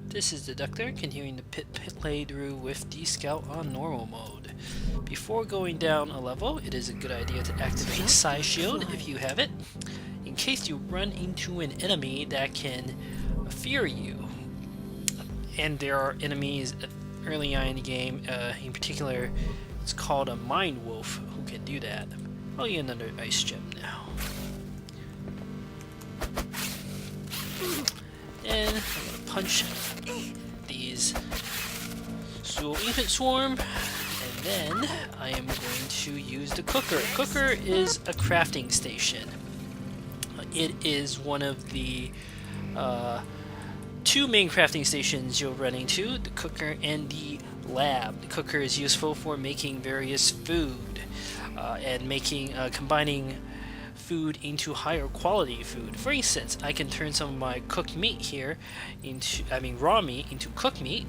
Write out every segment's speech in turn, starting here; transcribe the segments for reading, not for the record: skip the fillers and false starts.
This is Deducter, continuing the pit playthrough with the Scout on normal mode. Before going down a level, it is a good idea to activate Psi Shield if you have it, in case you run into an enemy that can fear you. And there are enemies early on in the game, in particular, it's called a Mind Wolf who can do that. I'll get another Ice Gem now. And I'm gonna punch these Zool Infant Swarm, and then I am going to use the cooker. Cooker is a crafting station. It is one of the two main crafting stations you'll run into, the cooker and the lab. The cooker is useful for making various food and making combining food into higher quality food. For instance, I can turn some of my cooked meat here into, raw meat into cooked meat.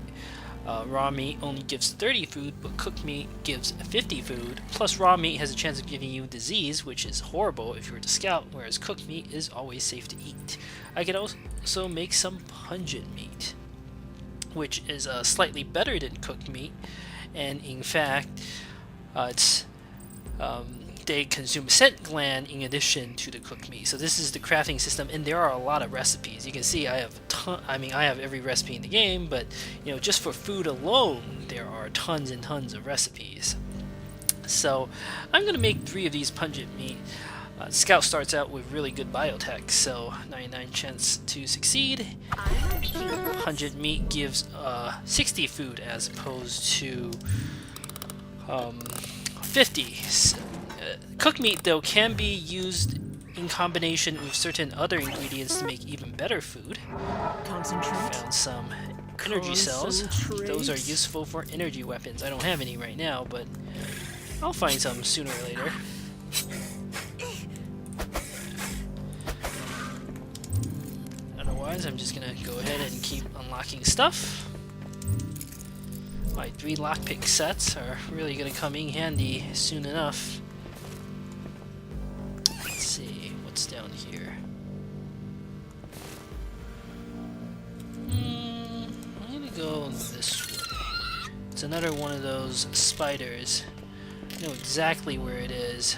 Raw meat only gives 30 food, but cooked meat gives 50 food. Plus, raw meat has a chance of giving you disease, which is horrible if you were to scout, whereas cooked meat is always safe to eat. I can also make some pungent meat, which is slightly better than cooked meat, and in fact, they consume scent gland in addition to the cooked meat. So this is the crafting system, and there are a lot of recipes. You can see I have I have every recipe in the game, but you know, just for food alone, there are tons and tons of recipes. So I'm gonna make 3 of these pungent meat. Scout starts out with really good biotech, so 99 chance to succeed. Pungent meat gives 60 food as opposed to 50. Cooked meat, though, can be used in combination with certain other ingredients to make even better food. Concentrate. Found some energy cells. Those are useful for energy weapons. I don't have any right now, but I'll find some sooner or later. Otherwise, I'm just gonna go ahead and keep unlocking stuff. My 3 lockpick sets are really gonna come in handy soon enough. Let's see what's down here. I'm gonna go this way. It's another one of those spiders. I know exactly where it is.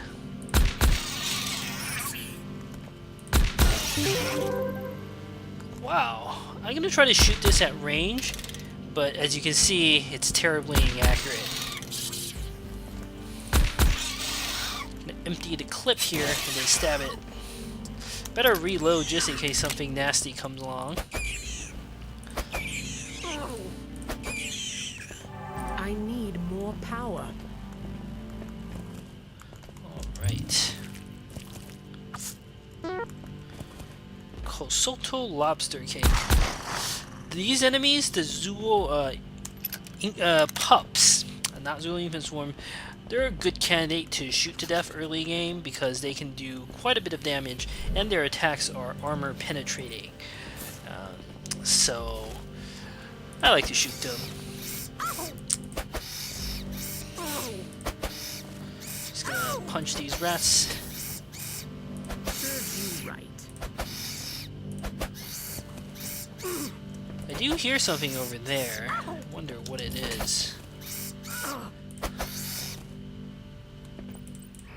Wow. I'm gonna try to shoot this at range, but as you can see, it's terribly inaccurate. I'm gonna empty the clip here and then stab it. Better reload just in case something nasty comes along. I need more power. Alright. Kosoto Lobster Cake. These enemies, the Zool pups, not Zool Infant Swarm, they're a good candidate to shoot to death early game because they can do quite a bit of damage and their attacks are armor penetrating. So I like to shoot them. Just gonna punch these rats. Serves you right. I do hear something over there. I wonder what it is.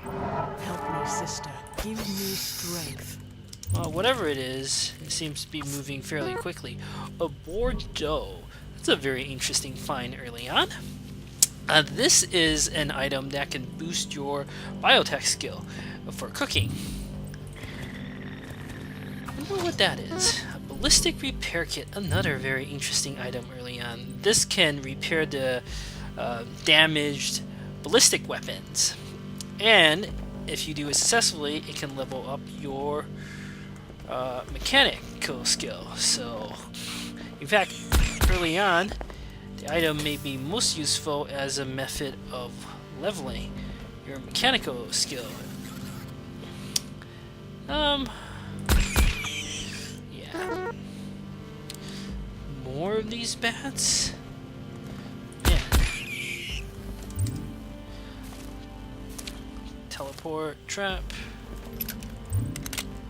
Help me, sister. Give me strength. Well, whatever it is, it seems to be moving fairly quickly. A Bordeaux. That's a very interesting find early on. This is an item that can boost your biotech skill for cooking. I wonder what that is. A ballistic repair kit, another very interesting item early on. This can repair the damaged ballistic weapons. And if you do it successfully, it can level up your mechanical skill. So, in fact, early on, the item may be most useful as a method of leveling your mechanical skill. Yeah. More of these bats? Yeah. Teleport, trap.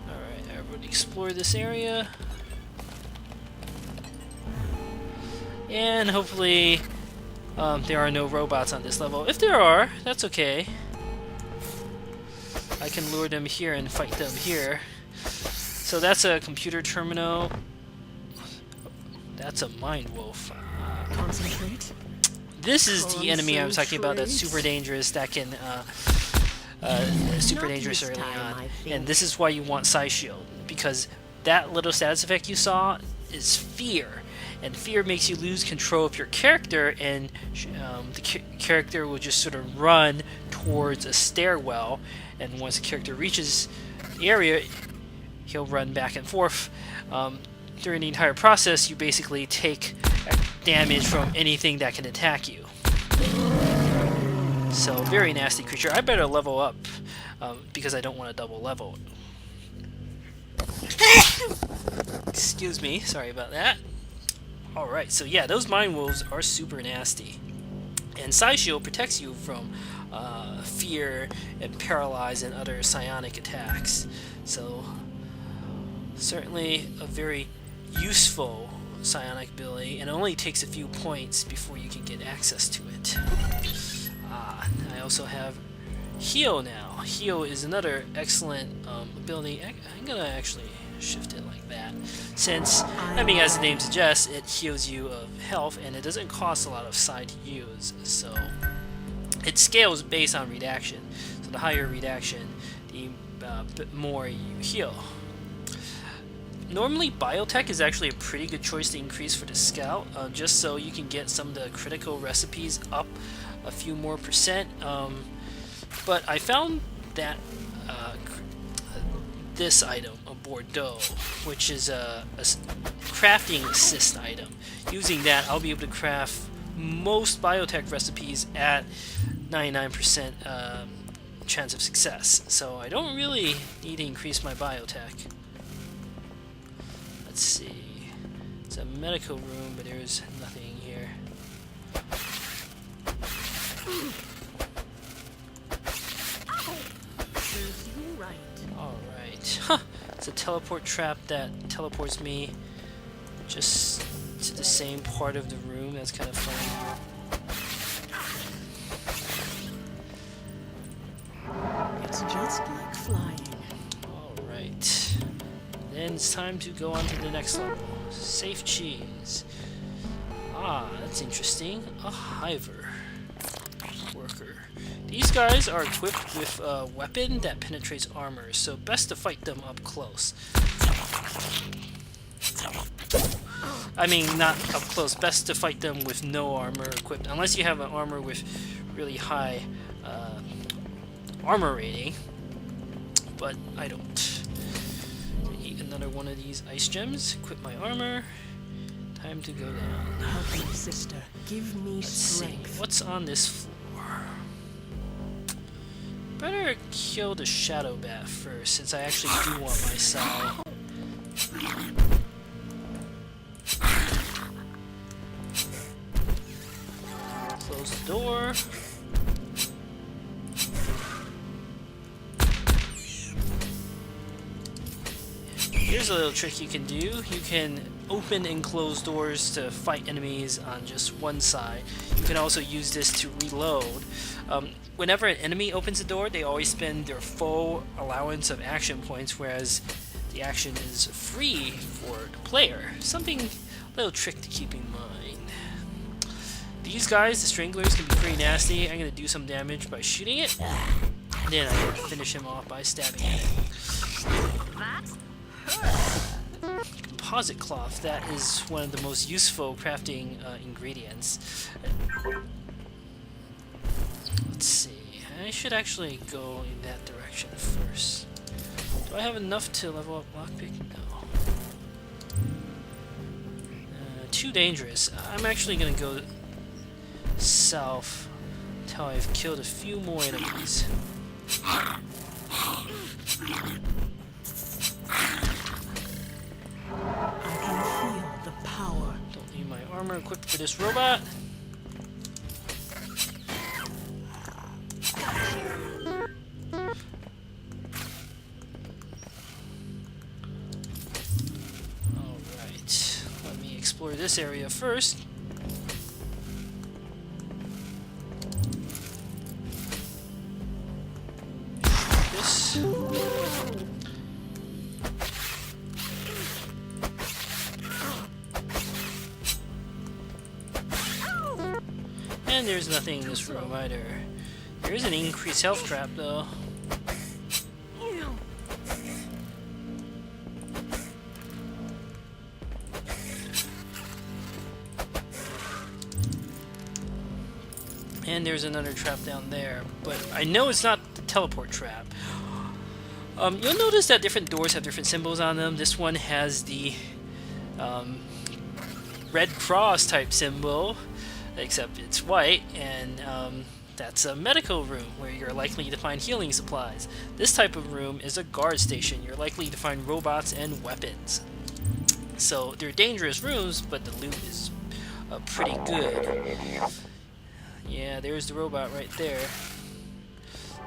Alright, everybody explore this area. And hopefully there are no robots on this level. If there are, that's okay. I can lure them here and fight them here. So that's a computer terminal. That's a mind wolf. Concentrate. This is the enemy I was talking about that's super dangerous, that can super dangerous early on. And this is why you want Psi Shield, because that little status effect you saw is fear. And fear makes you lose control of your character, and the character will just sort of run towards a stairwell, and once the character reaches the area, he'll run back and forth. During the entire process, you basically take damage from anything that can attack you. So, very nasty creature. I better level up, because I don't want to double level. Excuse me, sorry about that. Alright, so yeah, those mind wolves are super nasty. And Psi Shield protects you from fear and paralyze and other psionic attacks. So, certainly a very useful psionic ability, and it only takes a few points before you can get access to it. I also have Heal now. Heal is another excellent ability. I'm gonna actually shift it like that, since, I mean, as the name suggests, it heals you of health, and it doesn't cost a lot of psi to use, so it scales based on redaction. So the higher redaction, the more you heal. Normally, biotech is actually a pretty good choice to increase for the scout, just so you can get some of the critical recipes up a few more percent. But I found that this item, a Bordeaux, which is a crafting assist item. Using that, I'll be able to craft most biotech recipes at 99% chance of success. So I don't really need to increase my biotech. Let's see. It's a medical room, but there's nothing here. Alright. Huh. It's a teleport trap that teleports me just to the same part of the room. That's kind of funny. It's just like flying. Alright. Then it's time to go on to the next level. Safe cheese. Ah, that's interesting. A hiver worker. These guys are equipped with a weapon that penetrates armor, so best to fight them up close. I mean, not up close. Best to fight them with no armor equipped, unless you have an armor with really high armor rating. But I don't. Eat another one of these ice gems. Equip my armor. Time to go down. Help me, sister. Give me strength. See, what's on this floor? Better kill the shadow bat first, since I actually do want my psi. Close the door. Here's a little trick you can do. You can open and close doors to fight enemies on just one side. You can also use this to reload. Whenever an enemy opens a door, they always spend their full allowance of action points, whereas the action is free for the player. Something, a little trick to keep in mind. These guys, the stranglers, can be pretty nasty. I'm going to do some damage by shooting it, and then I'm going to finish him off by stabbing it. Composite cloth, that is one of the most useful crafting ingredients. Let's see, I should actually go in that direction first. Do I have enough to level up lockpick? No. Too dangerous. I'm actually gonna go south until I've killed a few more enemies. I can feel the power. Don't need my armor equipped for this robot. Alright, let me explore this area first. And there's nothing in this room either. There is an increased health trap though. And there's another trap down there, but I know it's not the teleport trap. You'll notice that different doors have different symbols on them. This one has the red cross type symbol, except it's white, and that's a medical room where you're likely to find healing supplies. This type of room is a guard station. You're likely to find robots and weapons. So they're dangerous rooms, but the loot is pretty good. Yeah, there's the robot right there.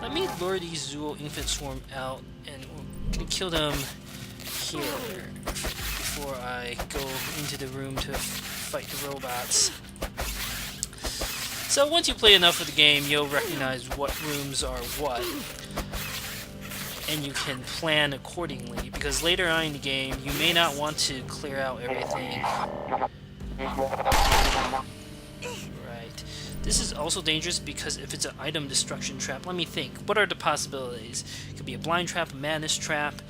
Let me lure these Zool Infant Swarm out, and we're gonna kill them here before I go into the room to fight the robots. So once you play enough of the game, you'll recognize what rooms are what, and you can plan accordingly, because later on in the game, you may not want to clear out everything. Right. This is also dangerous because if it's an item destruction trap, let me think. What are the possibilities? It could be a blind trap, a madness trap.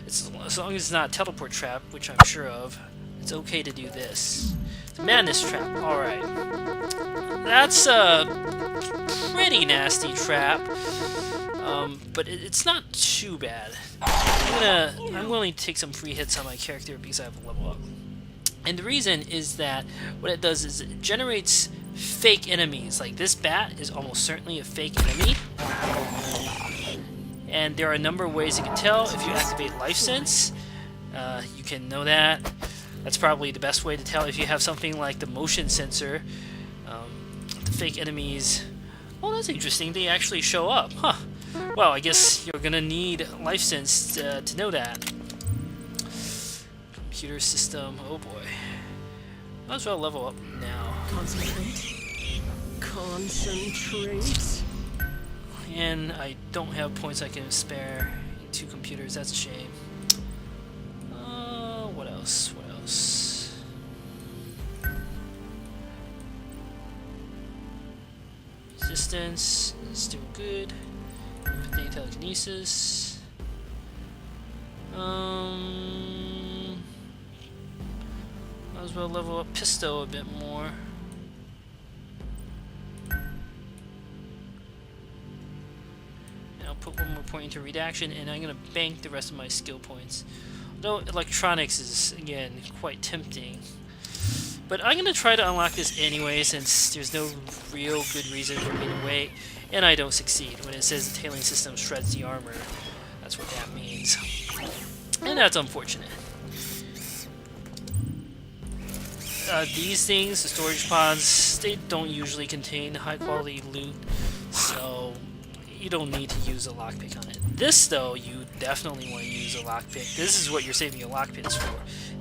As long as it's not a teleport trap, which I'm sure of, it's okay to do this. It's a madness trap. Alright. That's a pretty nasty trap, but it's not too bad. I'm willing to take some free hits on my character because I have a level up. And the reason is that what it does is it generates fake enemies. Like this bat is almost certainly a fake enemy. And there are a number of ways you can tell. If you activate Life Sense, you can know that. That's probably the best way to tell. If you have something like the motion sensor, the fake enemies... Oh, that's interesting. They actually show up. Huh. Well, I guess you're gonna need Life Sense to know that. Computer system. Oh boy. Might as well level up now. Concentrate. Concentrate. And I don't have points I can spare in 2 computers. That's a shame. What else? What else? Resistance is still good. Empathy, telekinesis. Might as well level up Pisto a bit more. Put 1 more point into redaction, and I'm going to bank the rest of my skill points. Though electronics is, again, quite tempting. But I'm going to try to unlock this anyway, since there's no real good reason for me to wait, and I don't succeed. When it says the tailing system shreds the armor, that's what that means. And that's unfortunate. These things, the storage pods, they don't usually contain high quality loot, so you don't need to use a lockpick on it. This, though, you definitely want to use a lockpick. This is what you're saving your lockpicks for.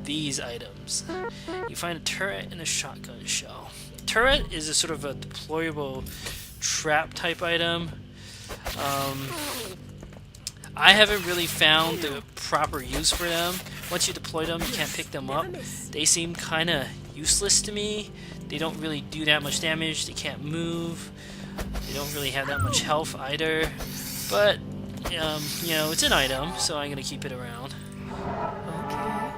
These items. You find a turret and a shotgun shell. Turret is a sort of a deployable trap type item. I haven't really found the proper use for them. Once you deploy them, you can't pick them up. They seem kind of useless to me. They don't really do that much damage. They can't move. They don't really have that much health either, but you know, it's an item, so I'm gonna keep it around. Okay.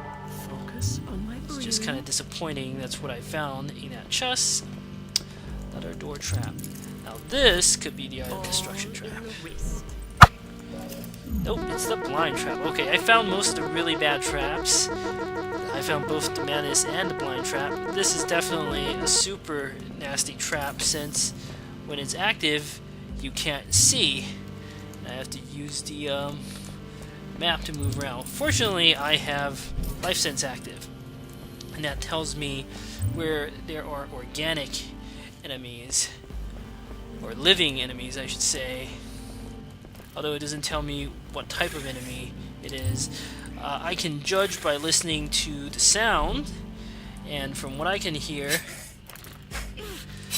Focus on my breathing. It's just kind of disappointing. That's what I found in that chest. Another door trap. Now this could be the item destruction trap. Nope, it's the blind trap. Okay, I found most of the really bad traps. I found both the madness and the blind trap. This is definitely a super nasty trap, since when it's active, you can't see. I have to use the map to move around. Fortunately, I have Life Sense active, and that tells me where there are organic enemies, or living enemies, I should say. Although it doesn't tell me what type of enemy it is. I can judge by listening to the sound, and from what I can hear,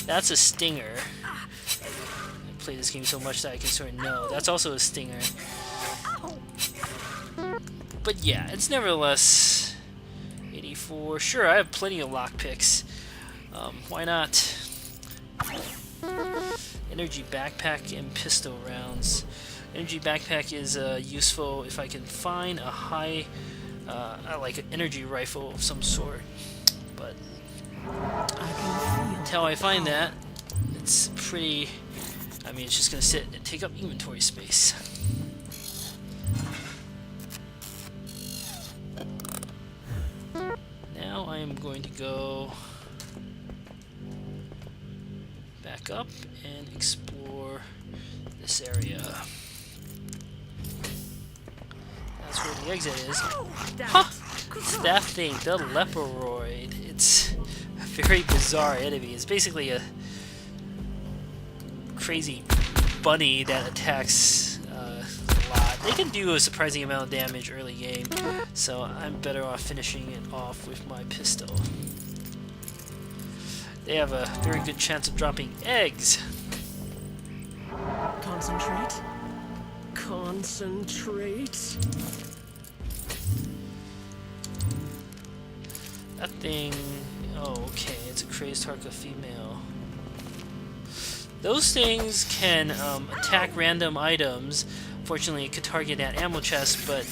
that's a stinger. I play this game so much that I can sort of know. That's also a stinger. But yeah, it's nevertheless 84. Sure, I have plenty of lockpicks. Why not? Energy backpack and pistol rounds. Energy backpack is useful if I can find a high, like an energy rifle of some sort. But until I find that, it's pretty. I mean, it's just gonna sit and take up inventory space. Now I am going to go back up and explore this area. That's where the exit is. Huh! It's that thing, the Leperoid. It's a very bizarre enemy. It's basically a crazy bunny that attacks a lot. They can do a surprising amount of damage early game, so I'm better off finishing it off with my pistol. They have a very good chance of dropping eggs. Concentrate. Concentrate. That thing... Oh, okay. It's a crazed Harka female. Those things can attack random items. Fortunately, it could target that ammo chest, but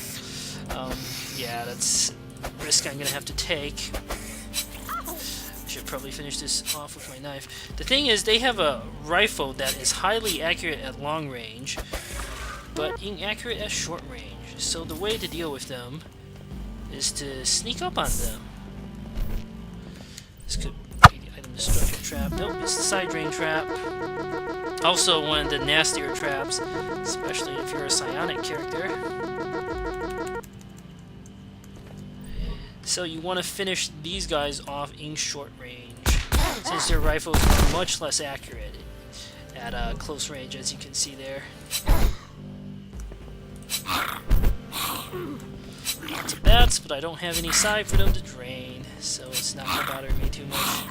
yeah, that's a risk I'm going to have to take. Should probably finish this off with my knife. The thing is, they have a rifle that is highly accurate at long range, but inaccurate at short range. So the way to deal with them is to sneak up on them. This could be the item destruction trap. Nope, it's the side drain trap. Also one of the nastier traps, especially if you're a psionic character. So you want to finish these guys off in short range, since their rifles are much less accurate at close range, as you can see there. Lots of bats, but I don't have any side for them to drain, so it's not going to bother me too much.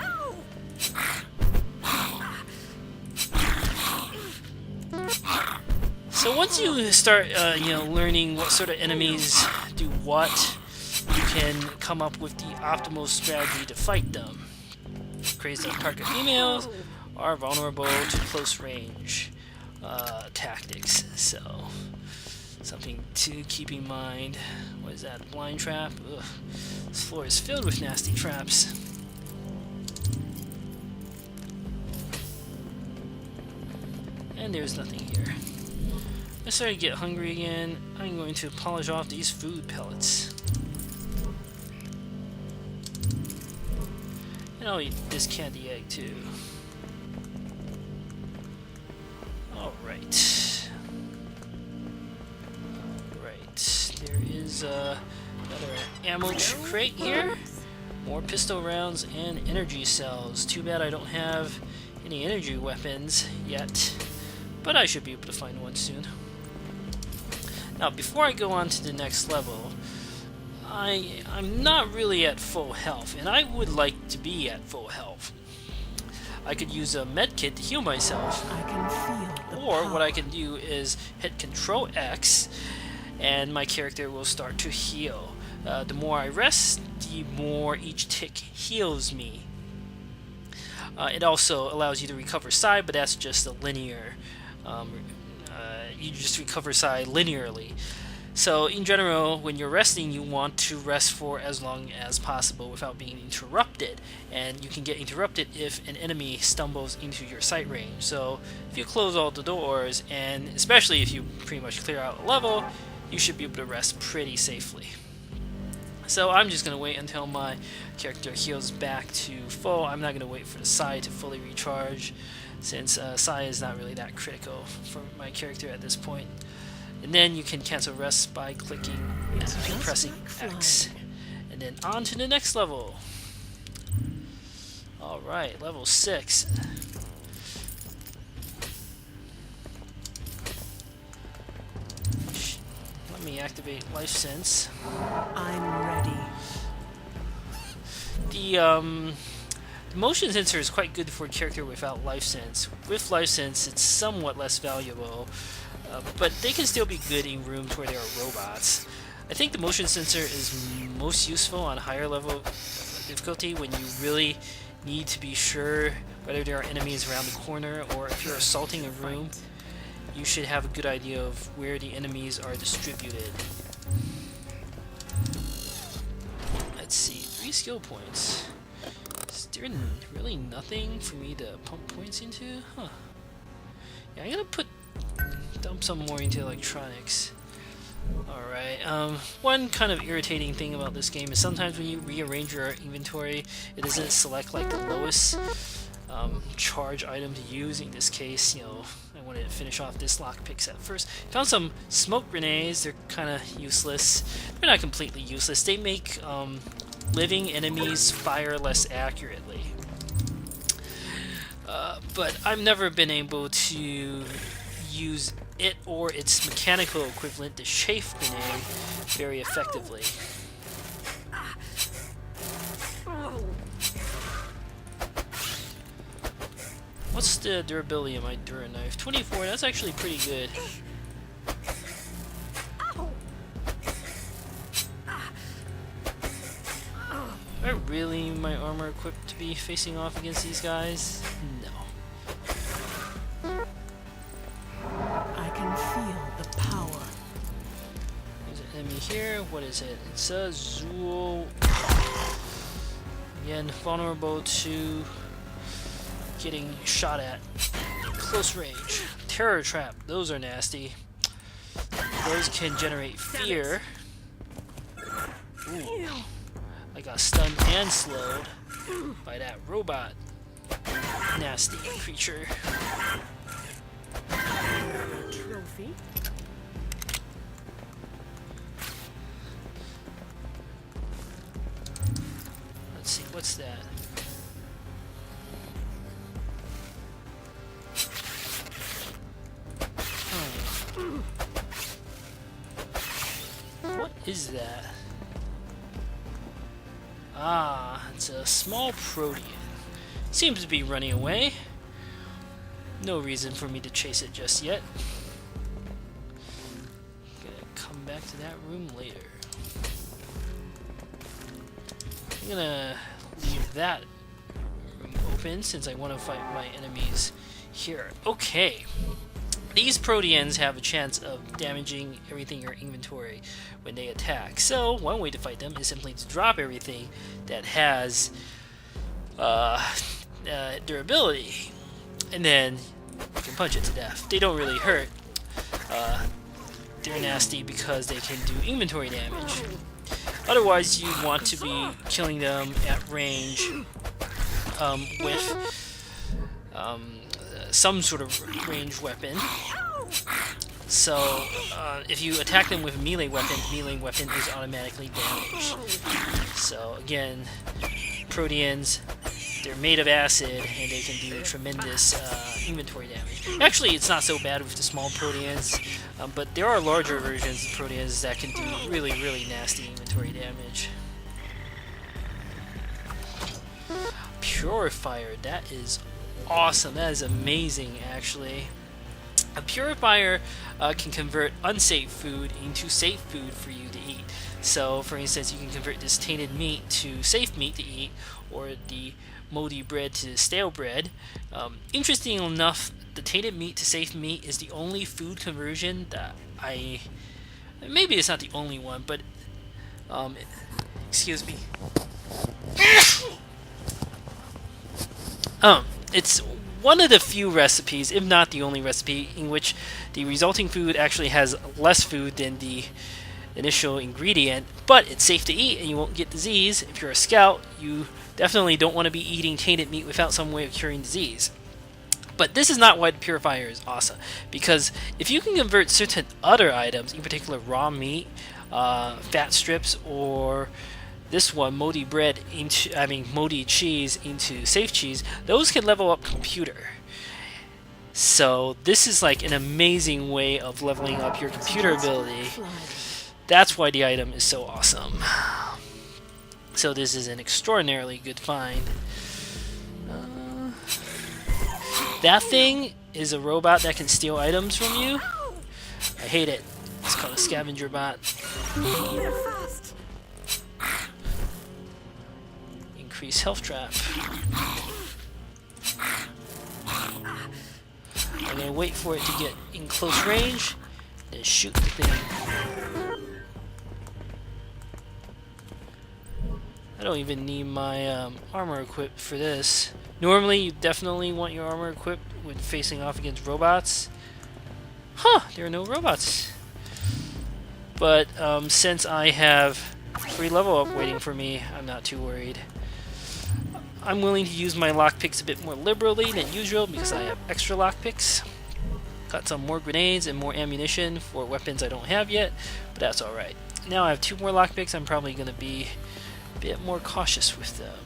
So once you start, learning what sort of enemies do what, you can come up with the optimal strategy to fight them. Crazed Harka females are vulnerable to close range tactics, so something to keep in mind. What is that? Blind trap? Ugh. This floor is filled with nasty traps. And there's nothing here. I started to get hungry again. I'm going to polish off these food pellets. And I'll eat this candy egg too. Alright. Right. There is another ammo crate here. More pistol rounds and energy cells. Too bad I don't have any energy weapons yet, but I should be able to find one soon. Now, before I go on to the next level, I'm not really at full health, and I would like to be at full health. I could use a med kit to heal myself, I can feel the or power. what I can do is hit Control X, and my character will start to heal. The more I rest, the more each tick heals me. It also allows you to recover psi, but that's just a linear. You just recover psi linearly. So in general, when you're resting, you want to rest for as long as possible without being interrupted. And you can get interrupted if an enemy stumbles into your sight range. So if you close all the doors, and especially if you pretty much clear out a level, you should be able to rest pretty safely. So I'm just going to wait until my character heals back to full. I'm not going to wait for the psi to fully recharge, since psi is not really that critical for my character at this point. And then you can cancel rest by clicking and pressing X. And then on to the next level. Alright, level 6. Let me activate Life Sense. I'm ready. The motion sensor is quite good for a character without Life Sense. With Life Sense, it's somewhat less valuable. But they can still be good in rooms where there are robots. I think the motion sensor is most useful on higher level difficulty when you really need to be sure whether there are enemies around the corner, or if you're assaulting a room, you should have a good idea of where the enemies are distributed. Let's see, 3 skill points. Is there really nothing for me to pump points into? Huh. Yeah, I'm gonna dump some more into electronics. Alright, one kind of irritating thing about this game is sometimes when you rearrange your inventory, it doesn't select like the lowest charge item to use. In this case, you know, I wanted to finish off this lockpick set first. Found some smoke grenades. They're kind of useless. They're not completely useless. They make living enemies fire less accurately. But I've never been able to use it or its mechanical equivalent, the chafe grenade, very effectively. What's the durability of my Dura knife? 24, that's actually pretty good. Am I really need my armor equipped to be facing off against these guys? No. I can feel the power. There's an enemy here. What is it? It's a Zool. Again, vulnerable to getting shot at close range. Terror trap. Those are nasty. Those can generate fear. Ooh. I got stunned and slowed by that robot. Nasty creature. Trophy. Let's see, what's that? What is that? Ah, it's a small protean. Seems to be running away. No reason for me to chase it just yet. Gonna come back to that room later. I'm gonna leave that room open since I want to fight my enemies here. Okay. These proteans have a chance of damaging everything in your inventory when they attack. So one way to fight them is simply to drop everything that has durability, and then you can punch it to death. They don't really hurt. They're nasty because they can do inventory damage. Otherwise, you want to be killing them at range with some sort of ranged weapon. So, if you attack them with a melee weapon is automatically damaged. So, again, proteans, they're made of acid, and they can do tremendous inventory damage. Actually, it's not so bad with the small proteans, but there are larger versions of proteans that can do really, really nasty inventory damage. Purifier, that is awesome. That is amazing, actually. A purifier can convert unsafe food into safe food for you to eat. So, for instance, you can convert this tainted meat to safe meat to eat, or the moldy bread to stale bread. Interesting enough, the tainted meat to safe meat is the only food conversion that maybe it's not the only one, but excuse me. It's one of the few recipes, if not the only recipe, in which the resulting food actually has less food than the initial ingredient, but it's safe to eat and you won't get disease. If you're a scout, you definitely don't want to be eating tainted meat without some way of curing disease. But this is not why the purifier is awesome, because if you can convert certain other items, in particular raw meat, fat strips, or this one, moldy cheese into safe cheese, those can level up computer. So this is like an amazing way of leveling up your computer ability. That's why the item is so awesome. So this is an extraordinarily good find. That thing is a robot that can steal items from you. I hate it. It's called a scavenger bot. increase health trap. I'm gonna wait for it to get in close range, then shoot the thing. I don't even need my armor equipped for this. Normally, you definitely want your armor equipped when facing off against robots. Huh, there are no robots. But since I have free level up waiting for me, I'm not too worried. I'm willing to use my lockpicks a bit more liberally than usual because I have extra lockpicks. Got some more grenades and more ammunition for weapons I don't have yet, but that's alright. Now I have 2 more lockpicks, I'm probably going to be a bit more cautious with them.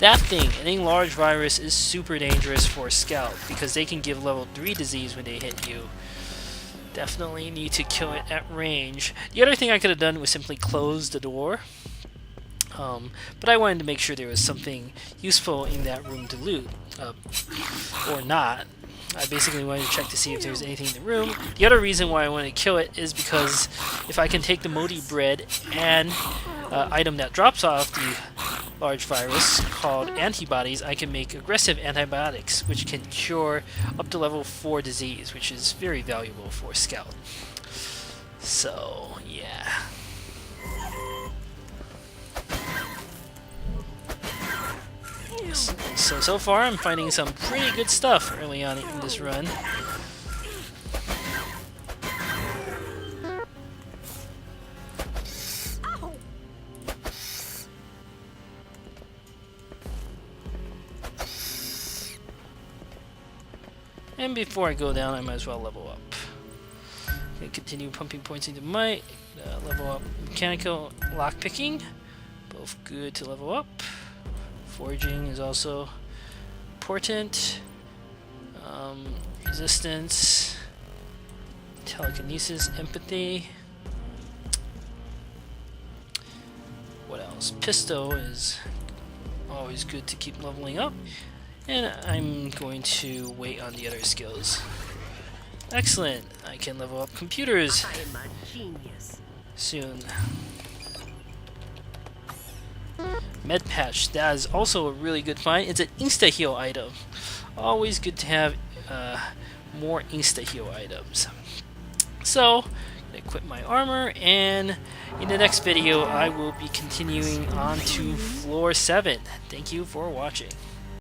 That thing, an enlarged virus, is super dangerous for a scout because they can give level 3 disease when they hit you. Definitely need to kill it at range. The other thing I could have done was simply close the door. But I wanted to make sure there was something useful in that room to loot. Or not. I basically wanted to check to see if there was anything in the room. The other reason why I wanted to kill it is because if I can take the Modi bread and item that drops off the large virus called antibodies, I can make aggressive antibiotics, which can cure up to level 4 disease, which is very valuable for a scout. So, yeah. So far I'm finding some pretty good stuff early on in this run. And before I go down, I might as well level up. Okay, continue pumping points into might, level up mechanical lockpicking, both good to level up. Forging is also important. Resistance, telekinesis, empathy. What else? Pistol is always good to keep leveling up. And I'm going to wait on the other skills. Excellent. I can level up computers soon. Med patch, that is also a really good find. It's an insta-heal item. Always good to have more insta-heal items. So, I'm gonna equip my armor, and in the next video I will be continuing on to floor 7. Thank you for watching.